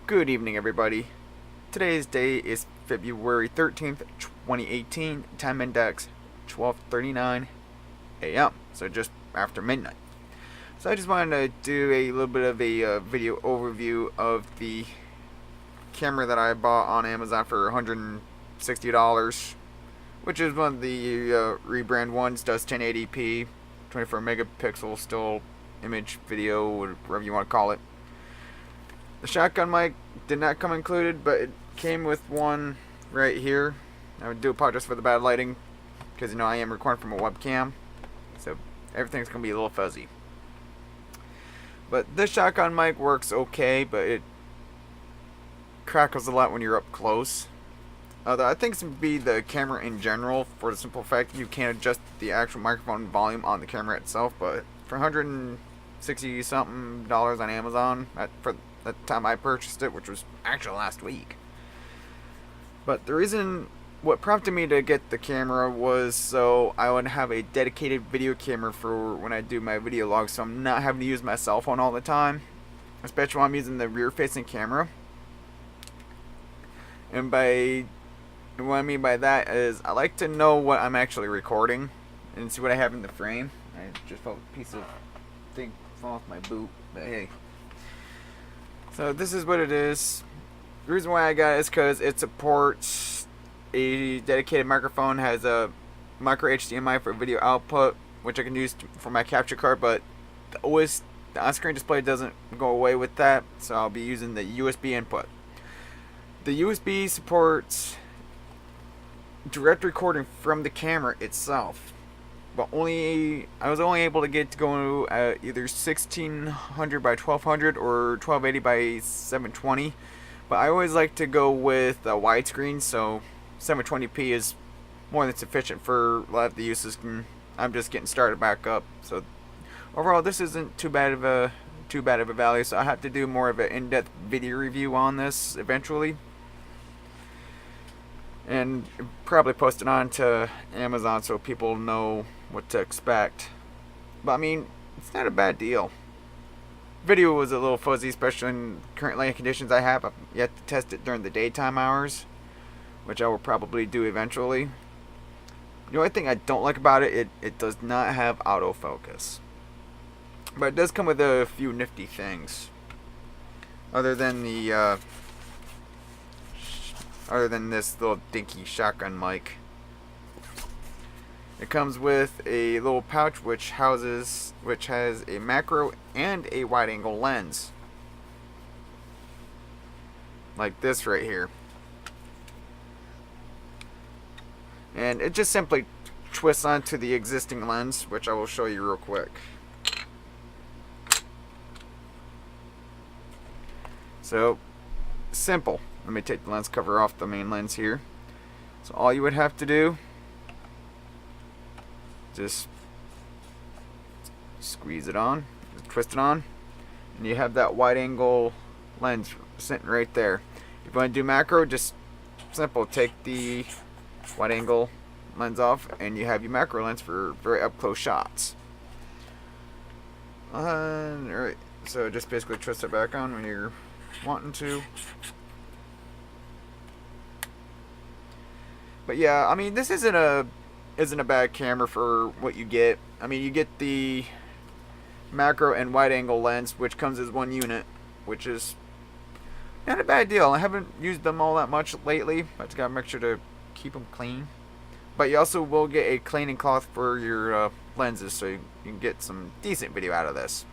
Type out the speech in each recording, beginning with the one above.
Good evening, everybody. Today's day is February 13th, 2018. Time index 12:39 a.m. So just after midnight. So I just wanted to do a little bit of a video overview of the camera that I bought on Amazon for $160, which is one of the rebrand ones. Does 1080p, 24 megapixel still image, video, whatever you want to call it. The shotgun mic did not come included, but it came with one right here. I do apologize for the bad lighting, because I am recording from a webcam, so everything's going to be a little fuzzy. But this shotgun mic works okay, but it crackles a lot when you're up close. Although I think it's going to be the camera in general, for the simple fact you can't adjust the actual microphone volume on the camera itself. But for $160 something on Amazon, for the time I purchased it, which was actually last week. But the reason, what prompted me to get the camera was so I would have a dedicated video camera for when I do my video logs, so I'm not having to use my cell phone all the time, especially when I'm using the rear facing camera. And what I mean by that is I like to know what I'm actually recording and see what I have in the frame. I just felt a piece of thing fall off my boot, but hey. So this is what it is. The reason why I got it is because it supports a dedicated microphone, has a micro HDMI for video output, which I can use for my capture card, but the on-screen display doesn't go away with that, so I'll be using the USB input. The USB supports direct recording from the camera itself, but I was only able to get to go either 1600 by 1200 or 1280 by 720. But I always like to go with a widescreen, so 720p is more than sufficient for a lot of the uses. I'm just getting started back up, so overall this isn't too bad of a value. So I have to do more of an in-depth video review on this eventually, and probably post it on to Amazon so people know what to expect. But I mean, it's not a bad deal. Video was a little fuzzy, especially in current lighting conditions I have. I've yet to test it during the daytime hours, which I will probably do eventually. The only thing I don't like about it, it does not have autofocus. But it does come with a few nifty things. Other than this little dinky shotgun mic. It comes with a little pouch which has a macro and a wide angle lens. Like this right here. And it just simply twists onto the existing lens, which I will show you real quick. So, simple. Let me take the lens cover off the main lens here. So all you would have to do, just squeeze it on, twist it on, and you have that wide angle lens sitting right there. If you want to do macro, just simple, take the wide angle lens off and you have your macro lens for very up close shots. Alright, so just basically twist it back on when you're wanting to. But yeah, I mean, this isn't a bad camera for what you get. I mean, you get the macro and wide angle lens, which comes as one unit, which is not a bad deal. I haven't used them all that much lately. I just gotta make sure to keep them clean. But you also will get a cleaning cloth for your lenses, so you can get some decent video out of this.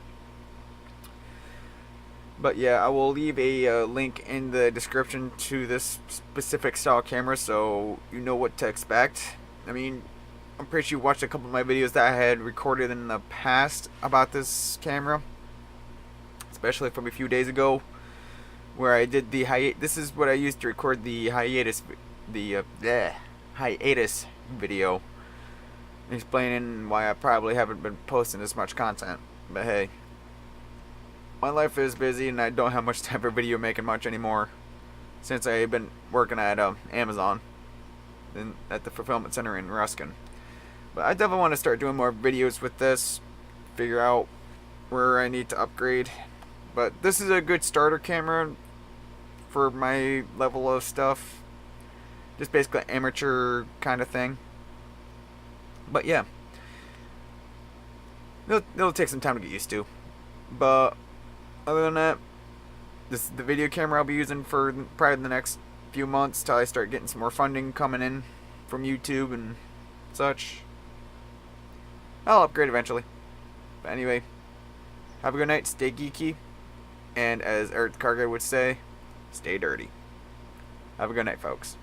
But yeah, I will leave a link in the description to this specific style camera so you know what to expect. I mean, I'm pretty sure you watched a couple of my videos that I had recorded in the past about this camera, especially from a few days ago, where I did the hiatus. This is what I used to record the hiatus video, explaining why I probably haven't been posting as much content. But hey, my life is busy and I don't have much time for video making much anymore, since I've been working at Amazon and at the fulfillment center in Ruskin. But I definitely want to start doing more videos with this, figure out where I need to upgrade. But this is a good starter camera for my level of stuff. Just basically amateur kind of thing. But yeah, it'll take some time to get used to. But other than that, this is the video camera I'll be using for probably the next few months till I start getting some more funding coming in from YouTube and such. I'll upgrade eventually. But anyway, have a good night, stay geeky, and as Eric the Car Guy would say, stay dirty. Have a good night, folks.